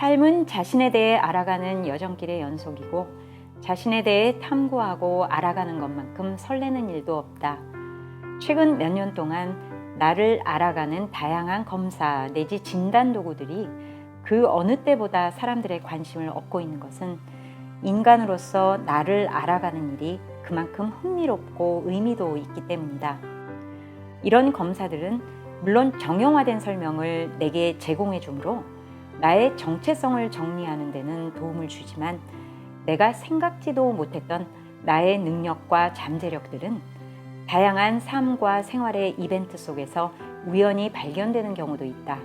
삶은 자신에 대해 알아가는 여정길의 연속이고 자신에 대해 탐구하고 알아가는 것만큼 설레는 일도 없다. 최근 몇 년 동안 나를 알아가는 다양한 검사 내지 진단 도구들이 그 어느 때보다 사람들의 관심을 얻고 있는 것은 인간으로서 나를 알아가는 일이 그만큼 흥미롭고 의미도 있기 때문이다. 이런 검사들은 물론 정형화된 설명을 내게 제공해 주므로 나의 정체성을 정리하는 데는 도움을 주지만 내가 생각지도 못했던 나의 능력과 잠재력들은 다양한 삶과 생활의 이벤트 속에서 우연히 발견되는 경우도 있다.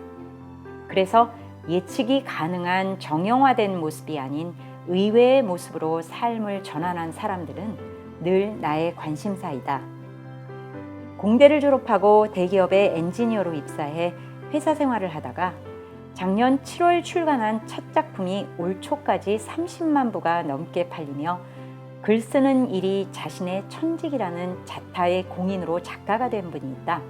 그래서 예측이 가능한 정형화된 모습이 아닌 의외의 모습으로 삶을 전환한 사람들은 늘 나의 관심사이다. 공대를 졸업하고 대기업의 엔지니어로 입사해 회사 생활을 하다가 작년 7월 출간한 첫 작품이 올 초까지 30만 부가 넘게 팔리며 글 쓰는 일이 자신의 천직이라는 자타의 공인으로 작가가 된 분이 있다.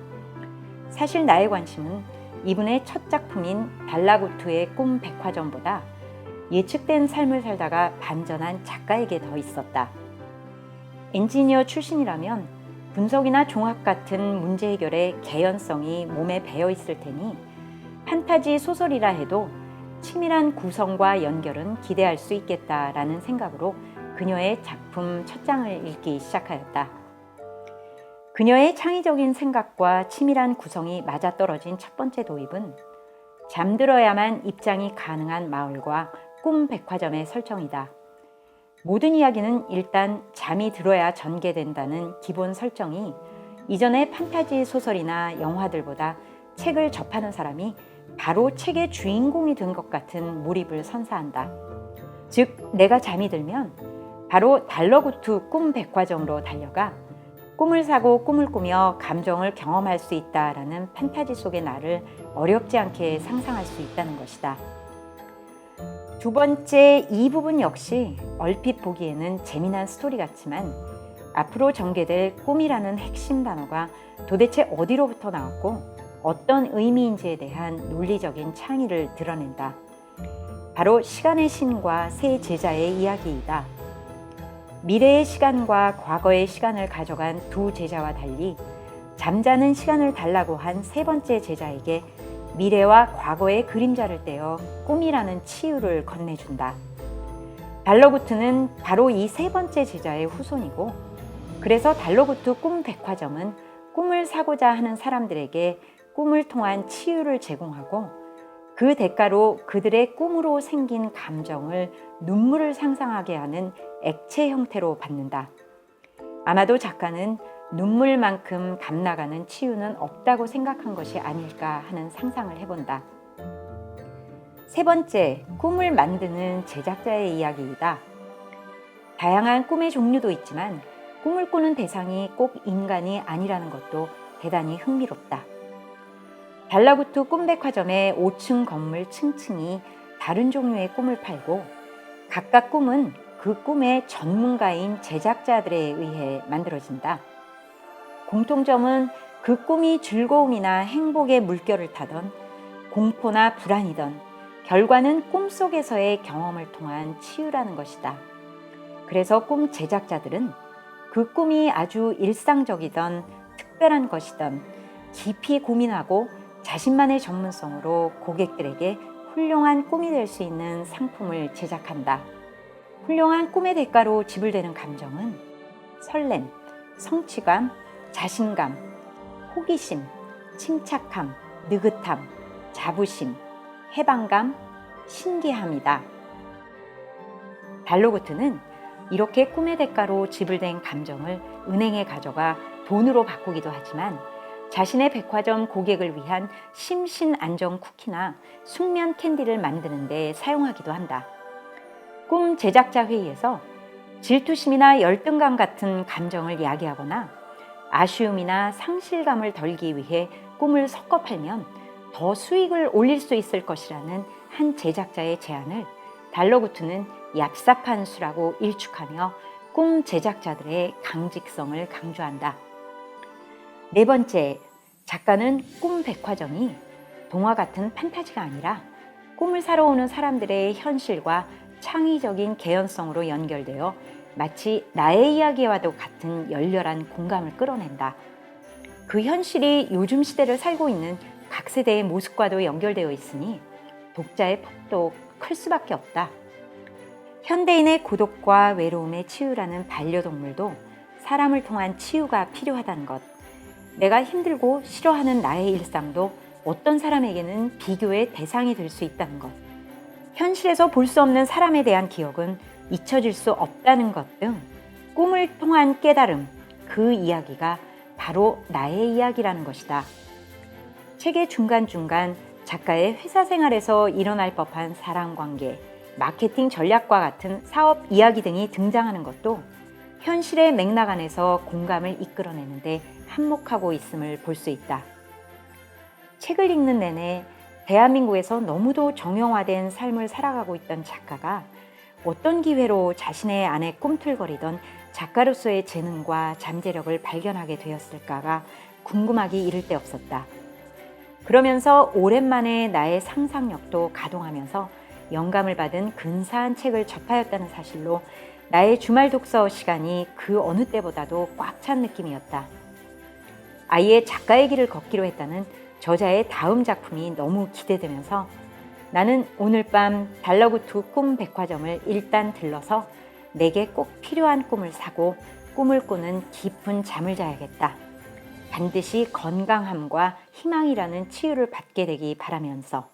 사실 나의 관심은 이분의 첫 작품인 달라구투의 꿈 백화점보다 예측된 삶을 살다가 반전한 작가에게 더 있었다. 엔지니어 출신이라면 분석이나 종합 같은 문제 해결의 개연성이 몸에 배어 있을 테니 판타지 소설이라 해도 치밀한 구성과 연결은 기대할 수 있겠다라는 생각으로 그녀의 작품 첫 장을 읽기 시작하였다. 그녀의 창의적인 생각과 치밀한 구성이 맞아떨어진 첫 번째 도입은 잠들어야만 입장이 가능한 마을과 꿈 백화점의 설정이다. 모든 이야기는 일단 잠이 들어야 전개된다는 기본 설정이 이전의 판타지 소설이나 영화들보다 책을 접하는 사람이 바로 책의 주인공이 된 것 같은 몰입을 선사한다. 즉, 내가 잠이 들면 바로 달러구투 꿈 백화점으로 달려가 꿈을 사고 꿈을 꾸며 감정을 경험할 수 있다라는 판타지 속의 나를 어렵지 않게 상상할 수 있다는 것이다. 두 번째 이 부분 역시 얼핏 보기에는 재미난 스토리 같지만 앞으로 전개될 꿈이라는 핵심 단어가 도대체 어디로부터 나왔고 어떤 의미인지에 대한 논리적인 창의를 드러낸다. 바로 시간의 신과 세 제자의 이야기이다. 미래의 시간과 과거의 시간을 가져간 두 제자와 달리 잠자는 시간을 달라고 한 세 번째 제자에게 미래와 과거의 그림자를 떼어 꿈이라는 치유를 건네준다. 달러구트는 바로 이 세 번째 제자의 후손이고 그래서 달러구트 꿈 백화점은 꿈을 사고자 하는 사람들에게 꿈을 통한 치유를 제공하고 그 대가로 그들의 꿈으로 생긴 감정을 눈물을 상상하게 하는 액체 형태로 받는다. 아마도 작가는 눈물만큼 감나가는 치유는 없다고 생각한 것이 아닐까 하는 상상을 해본다. 세 번째, 꿈을 만드는 제작자의 이야기이다. 다양한 꿈의 종류도 있지만 꿈을 꾸는 대상이 꼭 인간이 아니라는 것도 대단히 흥미롭다. 달라구투 꿈백화점의 5층 건물 층층이 다른 종류의 꿈을 팔고 각각 꿈은 그 꿈의 전문가인 제작자들에 의해 만들어진다. 공통점은 그 꿈이 즐거움이나 행복의 물결을 타던 공포나 불안이던 결과는 꿈속에서의 경험을 통한 치유라는 것이다. 그래서 꿈 제작자들은 그 꿈이 아주 일상적이던 특별한 것이던 깊이 고민하고 자신만의 전문성으로 고객들에게 훌륭한 꿈이 될 수 있는 상품을 제작한다. 훌륭한 꿈의 대가로 지불되는 감정은 설렘, 성취감, 자신감, 호기심, 침착함, 느긋함, 자부심, 해방감, 신기함이다. 달러구트는 이렇게 꿈의 대가로 지불된 감정을 은행에 가져가 돈으로 바꾸기도 하지만 자신의 백화점 고객을 위한 심신안정 쿠키나 숙면 캔디를 만드는 데 사용하기도 한다. 꿈 제작자 회의에서 질투심이나 열등감 같은 감정을 야기하거나 아쉬움이나 상실감을 덜기 위해 꿈을 섞어 팔면 더 수익을 올릴 수 있을 것이라는 한 제작자의 제안을 달러구트는 얍삽한 수라고 일축하며 꿈 제작자들의 강직성을 강조한다. 네 번째, 작가는 꿈 백화점이 동화 같은 판타지가 아니라 꿈을 사러 오는 사람들의 현실과 창의적인 개연성으로 연결되어 마치 나의 이야기와도 같은 열렬한 공감을 끌어낸다. 그 현실이 요즘 시대를 살고 있는 각 세대의 모습과도 연결되어 있으니 독자의 폭도 클 수밖에 없다. 현대인의 고독과 외로움에 치유라는 반려동물도 사람을 통한 치유가 필요하다는 것. 내가 힘들고 싫어하는 나의 일상도 어떤 사람에게는 비교의 대상이 될 수 있다는 것. 현실에서 볼 수 없는 사람에 대한 기억은 잊혀질 수 없다는 것 등 꿈을 통한 깨달음, 그 이야기가 바로 나의 이야기라는 것이다. 책의 중간중간 작가의 회사 생활에서 일어날 법한 사람관계, 마케팅 전략과 같은 사업 이야기 등이 등장하는 것도 현실의 맥락 안에서 공감을 이끌어내는데 한몫하고 있음을 볼 수 있다. 책을 읽는 내내 대한민국에서 너무도 정형화된 삶을 살아가고 있던 작가가 어떤 기회로 자신의 안에 꿈틀거리던 작가로서의 재능과 잠재력을 발견하게 되었을까가 궁금하기 이를 데 없었다. 그러면서 오랜만에 나의 상상력도 가동하면서 영감을 받은 근사한 책을 접하였다는 사실로 나의 주말 독서 시간이 그 어느 때보다도 꽉 찬 느낌이었다. 아예 작가의 길을 걷기로 했다는 저자의 다음 작품이 너무 기대되면서 나는 오늘 밤 달러구트 꿈 백화점을 일단 들러서 내게 꼭 필요한 꿈을 사고 꿈을 꾸는 깊은 잠을 자야겠다. 반드시 건강함과 희망이라는 치유를 받게 되기 바라면서